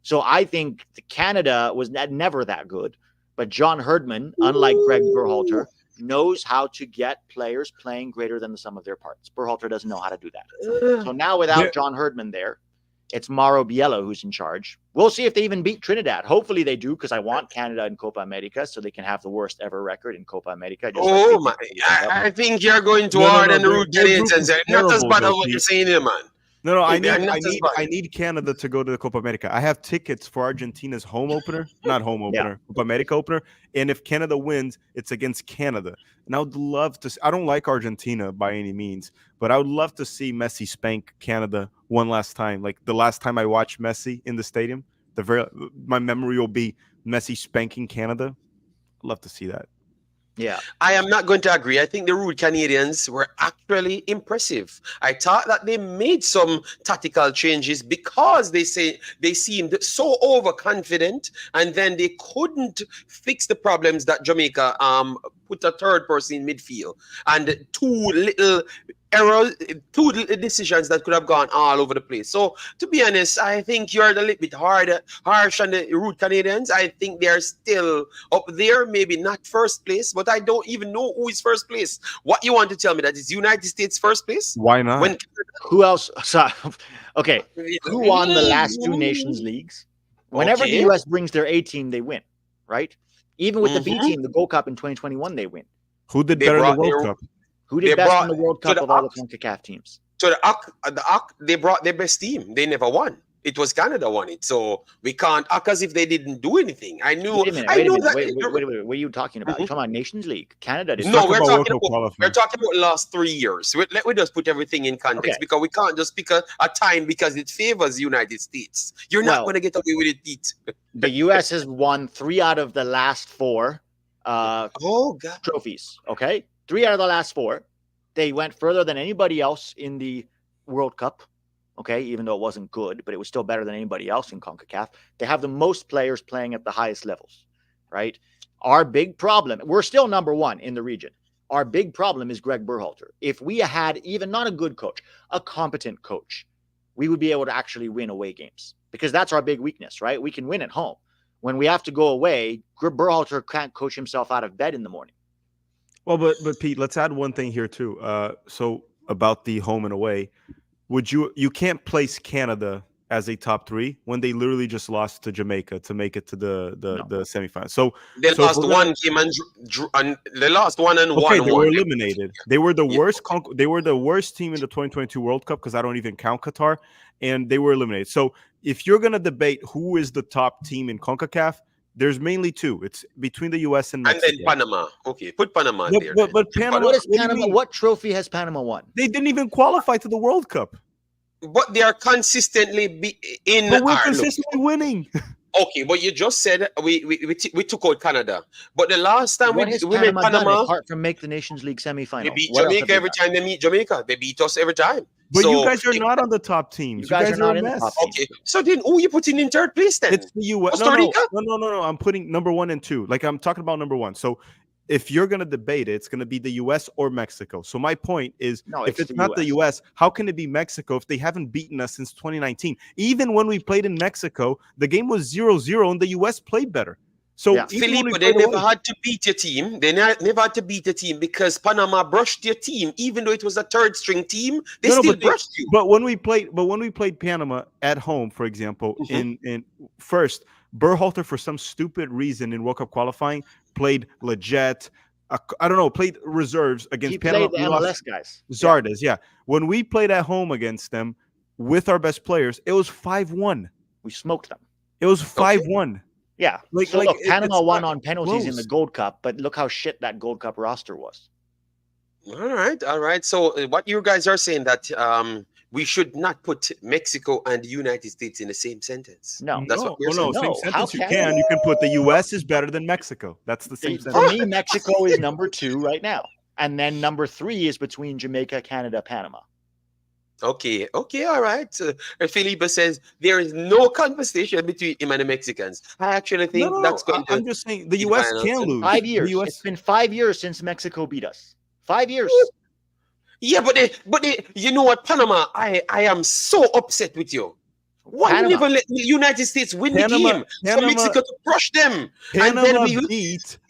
So I think Canada was never that good, but John Herdman, unlike Gregg Berhalter, knows how to get players playing greater than the sum of their parts. Berhalter doesn't know how to do that. So now without John Herdman there, it's Mauro Biello who's in charge. We'll see if they even beat Trinidad. Hopefully they do, because I want Canada in Copa America so they can have the worst ever record in Copa America. I think you're going too hard on the root Canadians. Not as bad as what you're saying here, man. No, I need Canada to go to the Copa America. I have tickets for Argentina's home opener, not home opener, Copa America opener. And if Canada wins, it's against Canada. And I would love to. I don't like Argentina by any means, but I would love to see Messi spank Canada one last time. Like the last time I watched Messi in the stadium, my memory will be Messi spanking Canada. I'd love to see that. Yeah, I am not going to agree. I think the rude Canadians were actually impressive. I thought that they made some tactical changes because they seemed so overconfident, and then they couldn't fix the problems that Jamaica put a third person in midfield and two little decisions that could have gone all over the place. So to be honest, I think you're a little bit harsh on the rude Canadians. I think they're still up there, maybe not first place, but I don't even know who is first place. What you want to tell me, that is United States first place? Why not? Who else? Okay, who won the last two Nations Leagues? Whenever the US brings their A team, they win, right? Even with the B team, the Gold Cup in 2021, they win. Who did better in the World Cup? Who did best in the World Cup of all the CONCACAF teams? So the ACK, they brought their best team. They never won. It was Canada won it. So we can't act as if they didn't do anything. Wait a minute. What are you talking about? You're talking about Nations League. Canada did. No, we're talking about the last 3 years. Let me just put everything in context, because we can't just pick a time because it favors the United States. You're not going to get away with it, Pete. The US has won 3 out of the last 4 trophies. Okay? 3 out of the last 4. They went further than anybody else in the World Cup. Okay, even though it wasn't good, but it was still better than anybody else in CONCACAF. They have the most players playing at the highest levels, right? Our big problem, we're still number 1 in the region. Our big problem is Gregg Berhalter. If we had even not a good coach, a competent coach, we would be able to actually win away games, because that's our big weakness, right? We can win at home. When we have to go away, Berhalter can't coach himself out of bed in the morning. Well, but Pete, let's add one thing here too. So about the home and away, you can't place Canada as a top 3 when they literally just lost to Jamaica to make it to the semifinals. So they lost one game and they lost one and okay, one. They were eliminated. They were the worst. They were the worst team in the 2022 World Cup because I don't even count Qatar, and they were eliminated. So if you're gonna debate who is the top team in CONCACAF, there's mainly 2. It's between the US and Mexico. And then Panama. Okay, put Panama there. But Panama. What is Panama? What trophy has Panama won? They didn't even qualify to the World Cup. But they are consistently But we're consistently winning. Okay, but you just said we took out Canada. But the last time we met Panama, apart from make the Nations League semifinal, they beat Jamaica every time they meet Jamaica. They beat us every time. But you guys are not on the top teams. You guys are not in the top teams. Okay, so then who are you putting in third place then? It's the US. No. I'm putting number 1 and 2. Like I'm talking about number 1. So if you're going to debate it, it's going to be the U.S. or Mexico. So my point is, if it's not the U.S., how can it be Mexico if they haven't beaten us since 2019? Even when we played in Mexico, the game was 0-0 and the U.S. played better. So Philippe, they never had to beat your team. They never had to beat your team because Panama brushed your team. Even though it was a third string team, they still brushed you. But when we played Panama at home, for example, in first, Berhalter, for some stupid reason in World Cup qualifying, played Leggett. I don't know, played reserves against Panama. Played the MLS guys. Zardes, yeah. When we played at home against them with our best players, it was 5-1. We smoked them. It was 5-1. Yeah. Look, Panama won on penalties in the Gold Cup, but look how shit that Gold Cup roster was. All right. So what you guys are saying that we should not put Mexico and the United States in the same sentence. That's what we're saying. Same sentence you can. You can put the U.S. is better than Mexico. That's the same sentence. For me, Mexico is number 2 right now. And then number 3 is between Jamaica, Canada, Panama. Okay, all right. Felipe says there is no conversation between him and the Mexicans. I actually think that's going to... I'm just saying the U.S. can lose. 5 years. It's been 5 years since Mexico beat us. 5 years. Yeah, but you know what, Panama, I am so upset with you. Why you never let the United States win the game for Mexico to crush them?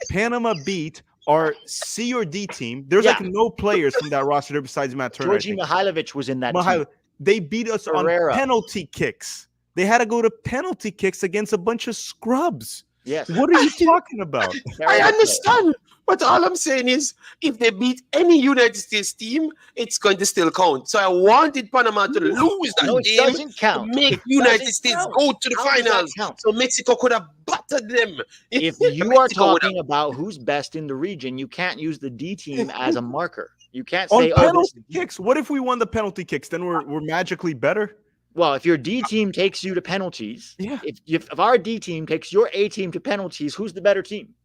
Panama beat our C or D team. There's like no players from that roster there besides Matt Turner. Georgi Mihailovic was in that team. They beat us on penalty kicks. They had to go to penalty kicks against a bunch of scrubs. Yes. What are you talking about? I understand. But all I'm saying is, if they beat any United States team, it's going to still count. So I wanted Panama to lose that game to make United States go to the finals. So Mexico could have battered them. If you are talking about who's best in the region, you can't use the D team as a marker. You can't say penalty kicks. What if we won the penalty kicks? Then we're magically better. Well, if your D team takes you to penalties, if our D team takes your A team to penalties, who's the better team?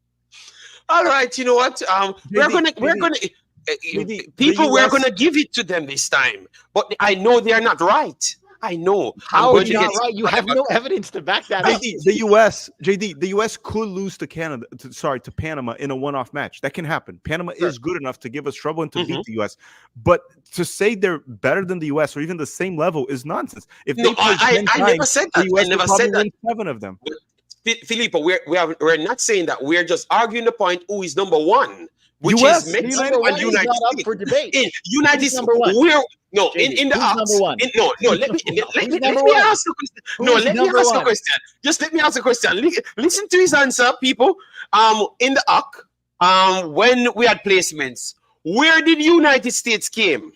All right, you know what? We're gonna give it to them this time, but I know they are not right. I know. How are you not right? You have no evidence to back that up. The U.S. could lose to to Panama in a one-off match. That can happen. Panama is good enough to give us trouble and to beat the U.S. But to say they're better than the U.S. or even the same level is nonsense. If they I never said that. The US I never said that. 7 of them. Felipe, we're not saying that. We're just arguing the point who is number 1, which US, is Mexico and United States. For debate. In United States, in the number 1. Let me ask the question. Let me ask the question. Just let me ask the question. Listen to his answer, people. In the ARC, when we had placements, where did United States came?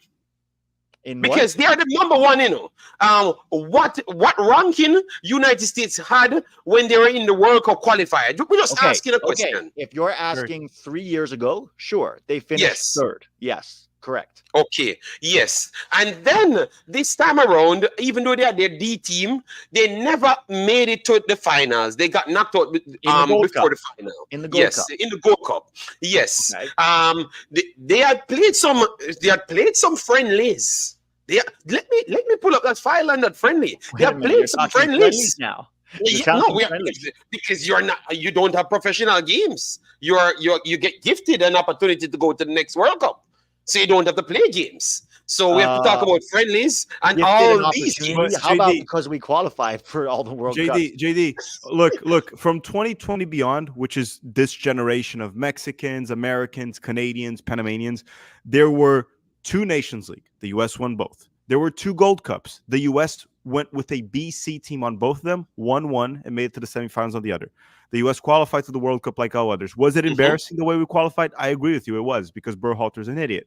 Because they are the number 1, you know. What ranking United States had when they were in the World Cup qualifier? We're just asking a question. If you're asking 3 years ago, sure, they finished 3rd. Yes, correct. Okay, yes. And then this time around, even though they had their D team, they never made it to the finals. They got knocked out before the final. In the Gold Cup. In the Gold Cup. Yes. Okay. They had played some friendlies. Let me pull up that file on that friendly. They have played some friendlies now. Because you don't have professional games. You get gifted an opportunity to go to the next World Cup, so you don't have to play games. So we have to talk about friendlies and all these games. How about because we qualified for all the World Cups? JD, look, from 2020 beyond, which is this generation of Mexicans, Americans, Canadians, Panamanians, there were 2 Nations League. The U.S. won both. There were 2 Gold Cups. The U.S. went with a BC team on both of them, won one, and made it to the semifinals on the other. The U.S. qualified to the World Cup like all others. Was it embarrassing the way we qualified? I agree with you. It was, because Berhalter's an idiot.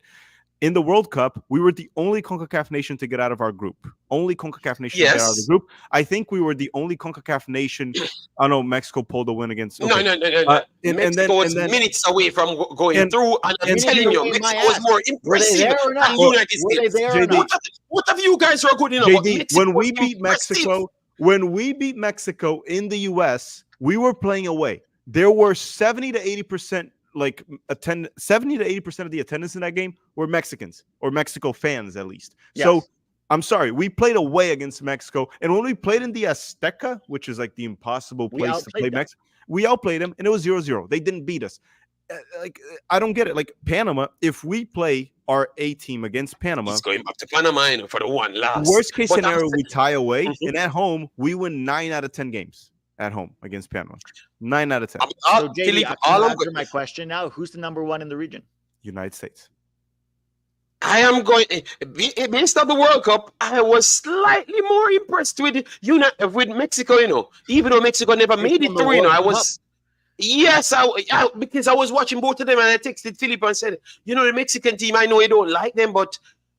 In the World Cup, we were the only CONCACAF nation to get out of our group. Only CONCACAF nation to get out of the group. I think we were the only CONCACAF nation. I know Mexico pulled the win against. Okay. No. Mexico was minutes away from going through, and I'm telling you, Mexico was more impressive than the United States. What have you guys are good enough? JD, when we beat Mexico in the U.S., we were playing away. There were 70 to 80%. 70 to 80% of the attendance in that game were Mexicans, or Mexico fans at least. Yes. So I'm sorry, we played away against Mexico, and when we played in the Azteca, which is like the impossible place to play Mexico, we outplayed them, and it was 0-0. They didn't beat us. I don't get it. Like Panama, if we play our A team against Panama, he's going back to Panama for the one last. Worst case scenario, we tie away, and at home we win 9 out of 10 games. At home against Panama, 9 out of 10. So, JD, I'll answer my question now. Who's the number 1 in the region? United States. I am going based on the World Cup. I was slightly more impressed with Mexico. Even though Mexico never made it through. I was. Yes, because I was watching both of them, and I texted Philip and said, the Mexican team. I know I don't like them, but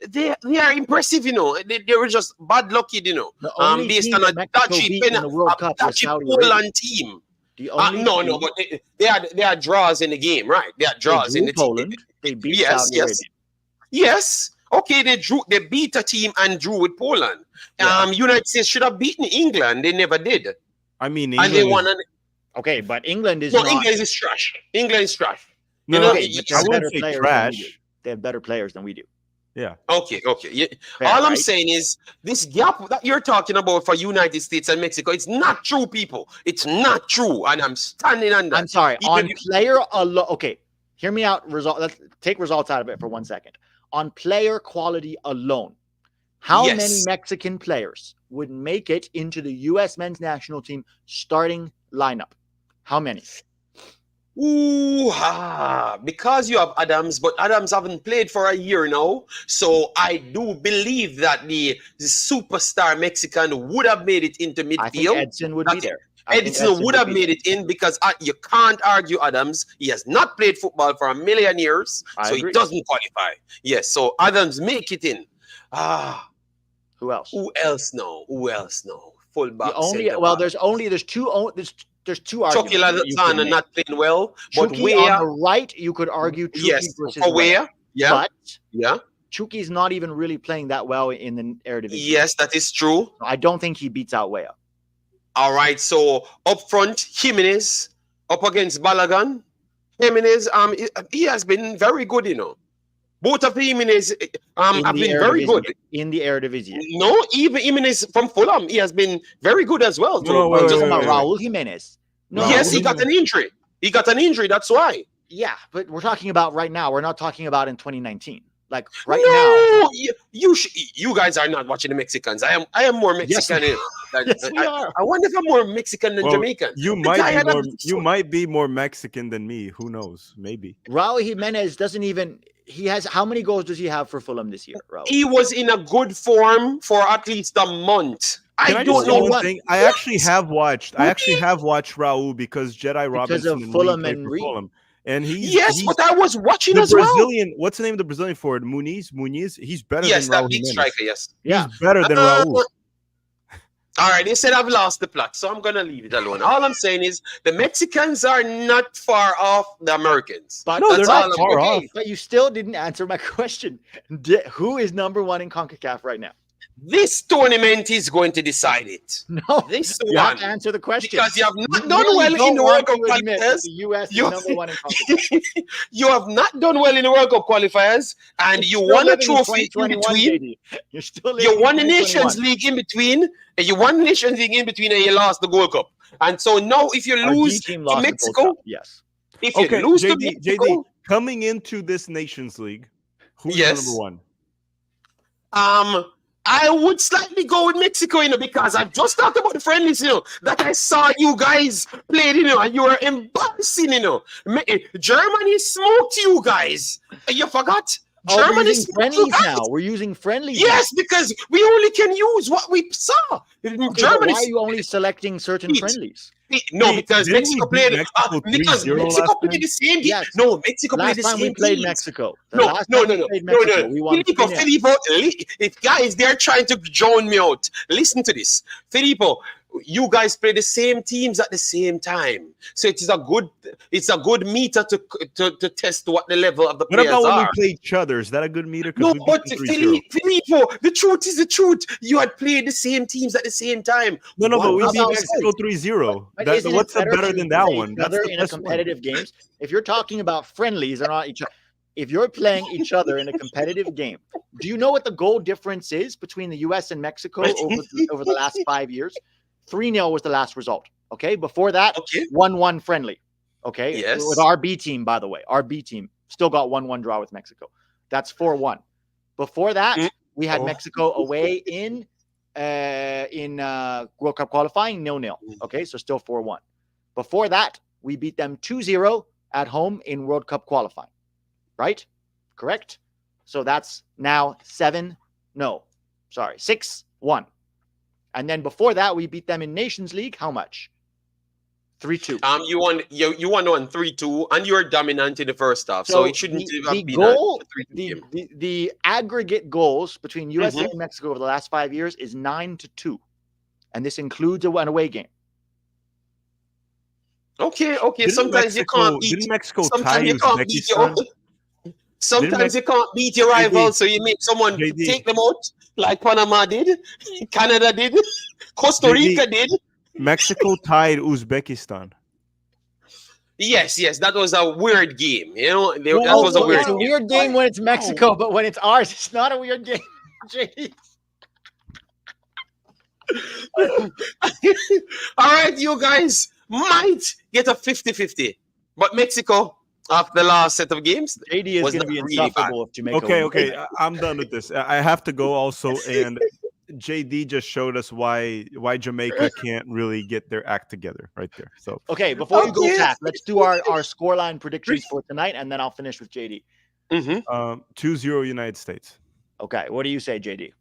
they are impressive, They were just bad lucky, based on a dodgy Poland team. No, but they are draws in the game, right? They are draws in the Poland. They beat Saudi Arabia. Yes. Okay, they beat a team and drew with Poland. Yeah. United States should have beaten England. They never did. I mean, England and they won. Okay, but England is England is trash. England is trash. No, I wouldn't say trash. They have better players than we do. Yeah. Okay. Yeah. All I'm saying is this gap that you're talking about for United States and Mexico, it's not true, people. It's not true, and I'm standing on that. I'm sorry. On player alone. Okay, hear me out. Let's take results out of it for 1 second. On player quality alone, how many Mexican players would make it into the U.S. men's national team starting lineup? How many? Because you have Adams, but Adams haven't played for a year now. So I do believe that the superstar Mexican would have made it into midfield. I think Edson would be there. Edson would have made it in because you can't argue Adams. He has not played football for a million years, so he doesn't qualify. Yes, so Adams make it in. Who else? Who else now? Fullback. There's two arguments. Chucky Lozano not playing well, but Chucky on the right, you could argue Chucky versus where? Yeah. But Chucky's not even really playing that well in the Eredivisie. Yes, that is true. I don't think he beats out Weah. All right, so up front, Jimenez up against Balogun. Jimenez, he has been very good, Both of Jimenez have been very good in the Eredivisie. No, even Jimenez from Fulham, he has been very good as well. Raúl Jimenez. No, yes, he got an injury. That's why. Yeah, but we're talking about right now. We're not talking about in 2019. Like now. You guys are not watching the Mexicans. I am more Mexican. Yes, we are. I wonder if I'm more Mexican than Jamaican. You might be more Mexican than me. Who knows? Maybe. Raúl Jimenez doesn't even. He has how many goals does he have for Fulham this year, Raúl? He was in a good form for at least a month. I don't know one thing. I actually have watched Raúl because Jedi Robinson because of Fulham and Reed. And he's but I was watching the as Brazilian. What's the name of the Brazilian forward? Muniz. He's better than Raúl. Yes, that big striker. Yes, he's better than Raúl. All right, they said I've lost the plot, so I'm gonna leave it alone. All I'm saying is the Mexicans are not far off the Americans. But no, they're not far off. But you still didn't answer my question. Who is number 1 in CONCACAF right now? This tournament is going to decide it. No, you have to answer the question. Because you have not done well in the World Cup qualifiers. The U.S. is number 1 in CONCACAF. You have not done well in the World Cup qualifiers, and you won a trophy in between. You won the Nations League in between, and you won the Nations League in between, and you lost the Gold Cup. And so now, if you lose to Mexico, if you lose to Mexico, JD, coming into this Nations League, who's number 1? I would slightly go with Mexico, because I've just talked about the friendlies, that I saw you guys played, and you were embarrassing, Germany smoked you guys. You forgot? Oh, we're Germany using is friendlies now. We're using friendlies. Yes, because we only can use what we saw. Okay, but Germany. why are you only selecting certain friendlies? No, because Didn't Mexico we beat played. Mexico Because 3-0 Mexico last played time? the same game. Yes. No, Mexico played Last the time same we played teams. Mexico. The No, last no, time no, we no, played no, Mexico, no. we won Filippo, 3-0. if guys, they're trying to drown me out. Listen to this. Filippo, you guys play the same teams at the same time. So it's a good meter to test what the level of the What players about when are. we play each other? Is that a good meter? No, We but beat them 3-0. Filippo, the truth is the truth. You had played the same teams at the same time. No, but we What beat about Mexico 3-0. But isn't What's it better to than that play one? each That's other the in a best one. competitive games. If you're talking about friendlies, they're not each other. If you're playing each other in a competitive game, do you know what the goal difference is between the U.S. and Mexico over the last 5 years? 3-0 was the last result. Okay, before that, 1-1 friendly. Okay, Yes. with our B team, by the way, our B team still got 1-1 draw with Mexico. That's 4-1. Before that, we had Mexico away in World Cup qualifying 0-0. Okay, so still 4-1. Before that, we beat them 2-0 at home in World Cup qualifying. Right? Correct? So that's now 6-1. And then before that, we beat them in Nations League. How much? 3-2. You won 3-2, and you were dominant in the first half, so it shouldn't have been goal. a 3-2 game. The aggregate goals between USA and Mexico over the last 5 years is 9-2, and this includes an away game. Okay. Didn't Sometimes Mexico, you can't beat. Didn't Mexico Sometimes tie you can't beat your. Uzbekistan? Sometimes you can't beat your rival, so you make someone JD. take them out, like Panama did, Canada did, Costa Rica did. Mexico tied Uzbekistan. Yes, that was a weird game. You know, that was a weird It's a weird game when it's Mexico, but when it's ours, it's not a weird game. JD. All right, you guys might get a 50-50, but Mexico, after the last set of games, JD is going to be insufferable if Jamaica wins. Okay, I'm done with this. I have to go also, and JD just showed us why Jamaica can't really get their act together right there. So okay, before you go, Tac, let's do our scoreline predictions for tonight, and then I'll finish with JD. 2-0 United States. Okay, what do you say, JD?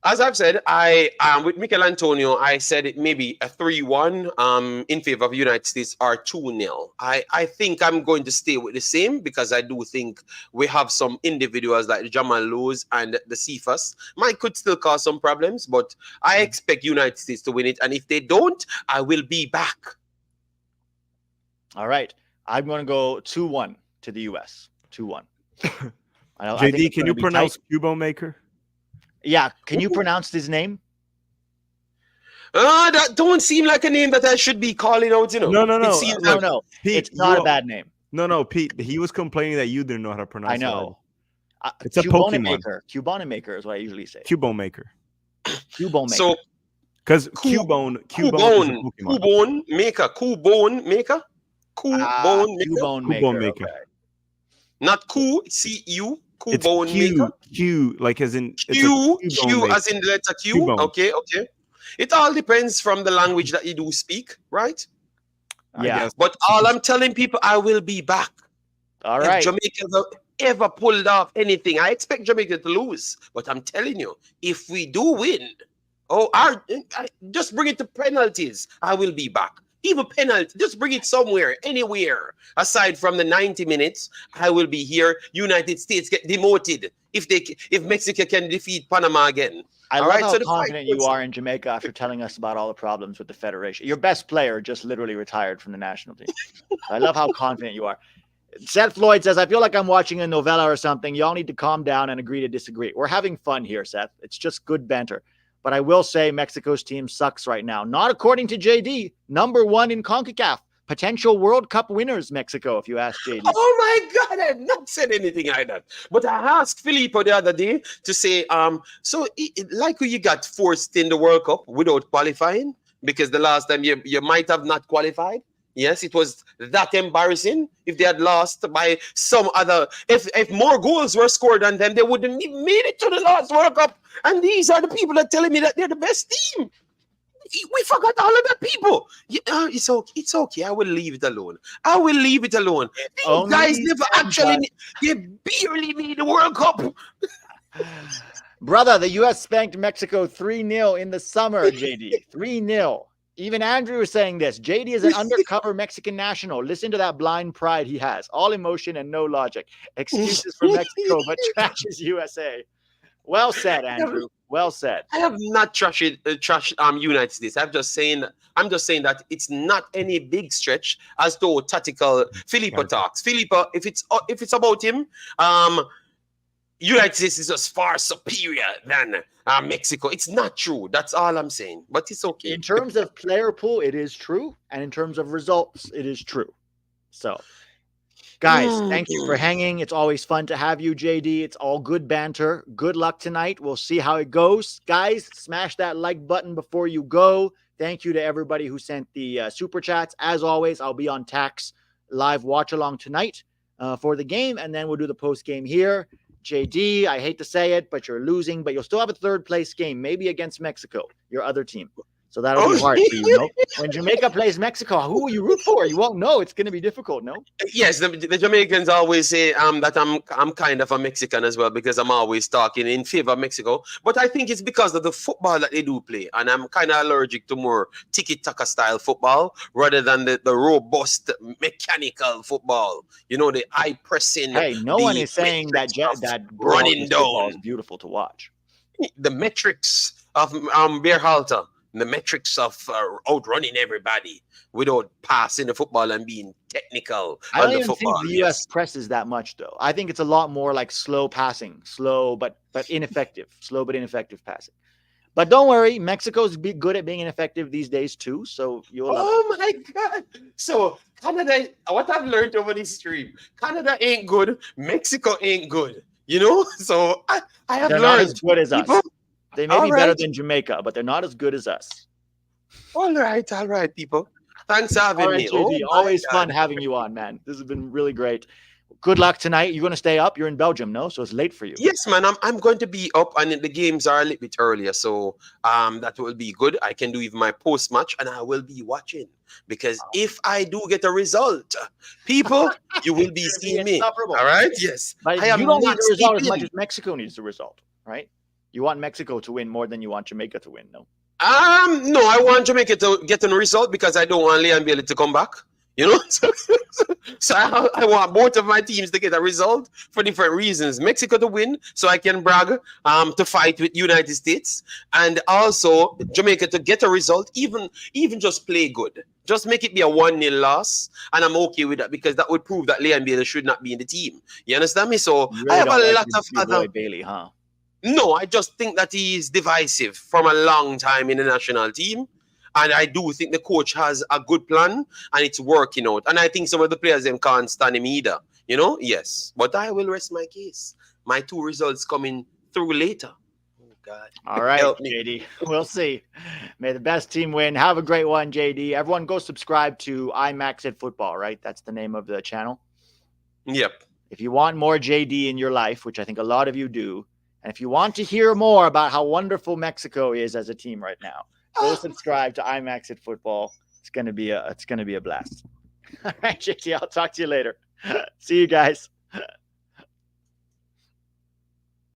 As I've said, I with Mikel Antonio, I said it may be a 3-1 in favor of United States or 2-0. I think I'm going to stay with the same because I do think we have some individuals like the Jamal Lowe's and the Cephas could still cause some problems, but I expect United States to win it. And if they don't, I will be back. All right. I'm going to go 2-1 to the U.S. 2-1. JD, can you pronounce Cubo Maker? Yeah, can you pronounce his name? That don't seem like a name that I should be calling out, you know. No. No. Pete, it's not a bad name. No, Pete. He was complaining that you didn't know how to pronounce it. I know. It's a Pokemon. Cubone Maker is what I usually say. Cubo Maker. Cubone Maker. So, because Cubone Maker. Cubone Maker. Okay. Not C-U. Cubone Maker. Q, like as in Q as in the letter Q. Cubone. Okay. It all depends from the language that you do speak, right? Yeah. But all I'm telling people, I will be back. All right. If Jamaica ever pulled off anything, I expect Jamaica to lose. But I'm telling you, if we do win, I just bring it to penalties. I will be back. Even penalty, just bring it somewhere, anywhere. Aside from the 90 minutes, I will be here. United States get demoted if Mexico can defeat Panama again. I love how confident you are in Jamaica after telling us about all the problems with the federation. Your best player just literally retired from the national team. I love how confident you are. Seth Floyd says, I feel like I'm watching a novella or something. Y'all need to calm down and agree to disagree. We're having fun here, Seth. It's just good banter. But I will say Mexico's team sucks right now. Not according to JD. Number 1 in CONCACAF. Potential World Cup winners, Mexico, if you ask JD. Oh my God, I have not said anything like that. But I asked Filippo the other day to say, like you got forced in the World Cup without qualifying, because the last time you might have not qualified. Yes, it was that embarrassing. If they had lost by some other, if more goals were scored on them, they wouldn't even made it to the last World Cup. And these are the people that are telling me that they're the best team. We forgot all of the people. Yeah, it's okay. I will leave it alone. I will leave it alone. These guys never actually. They barely made the World Cup. Brother, the U.S. spanked Mexico 3-0 in the summer, JD. 3-0. Even Andrew was saying this. JD is an undercover Mexican national. Listen to that blind pride he has. All emotion and no logic. Excuses for Mexico, but trashes USA. Well said, Andrew. Well said. I have not trashed United States. I'm just saying that it's not any big stretch as though tactical Filippo talks. Filippo, if it's about him, United States is just far superior than Mexico. It's not true. That's all I'm saying. But it's okay. In terms of player pool, it is true. And in terms of results, it is true. So, guys, thank you for hanging. It's always fun to have you, JD. It's all good banter. Good luck tonight. We'll see how it goes. Guys, smash that like button before you go. Thank you to everybody who sent the super chats. As always, I'll be on Tac's live watch along tonight for the game. And then we'll do the post game here. JD, I hate to say it, but you're losing, but you'll still have a third place game, maybe against Mexico, your other team. So that'll be hard for you, no? When Jamaica plays Mexico, who will you root for? You won't know. It's going to be difficult, no? Yes, the Jamaicans always say that I'm kind of a Mexican as well because I'm always talking in favor of Mexico. But I think it's because of the football that they do play. And I'm kind of allergic to more tiki-taka style football rather than the robust mechanical football. You know, the eye pressing. Hey, no one is saying that running down down is beautiful to watch. The metrics of Berhalter. The metrics of outrunning everybody without passing the football and being technical. I don't even think the U.S. presses that much, though. I think it's a lot more like slow passing, slow but ineffective, passing. But don't worry, Mexico's good at being ineffective these days too. So you'll. Oh my God! So Canada, what I've learned over this stream, Canada ain't good, Mexico ain't good. You know, so I have learned. Not as good as people, us. They may be better than Jamaica, but they're not as good as us. All right, people. Thanks for having me. JD, always fun having you on, man. This has been really great. Good luck tonight. You're going to stay up. You're in Belgium, no? So it's late for you. Yes, man. I'm going to be up, and the games are a little bit earlier, so that will be good. I can do even my post match, and I will be watching because if I do get a result, people, you will be seeing me. All right? Yes. But you don't need the result as much as Mexico needs the result, right? You want Mexico to win more than you want Jamaica to win, no? No, I want Jamaica to get a result because I don't want Leon Bailey to come back. You know, so I want both of my teams to get a result for different reasons. Mexico to win, so I can brag to fight with United States, and also Jamaica to get a result, even just play good. Just make it be a 1-0 loss, and I'm okay with that because that would prove that Leon Bailey should not be in the team. You understand me? So really I have a lot of other Bailey, huh? No, I just think that he is divisive from a long time in the national team. And I do think the coach has a good plan and it's working out. And I think some of the players them can't stand him either. You know? Yes. But I will rest my case. My 2 results coming through later. Oh, God. All right, JD. We'll see. May the best team win. Have a great one, JD. Everyone go subscribe to IMAX Football, right? That's the name of the channel. Yep. If you want more JD in your life, which I think a lot of you do, and if you want to hear more about how wonderful Mexico is as a team right now, go subscribe to IMAX Football. It's gonna be a blast. All right, JT, I'll talk to you later. See you guys.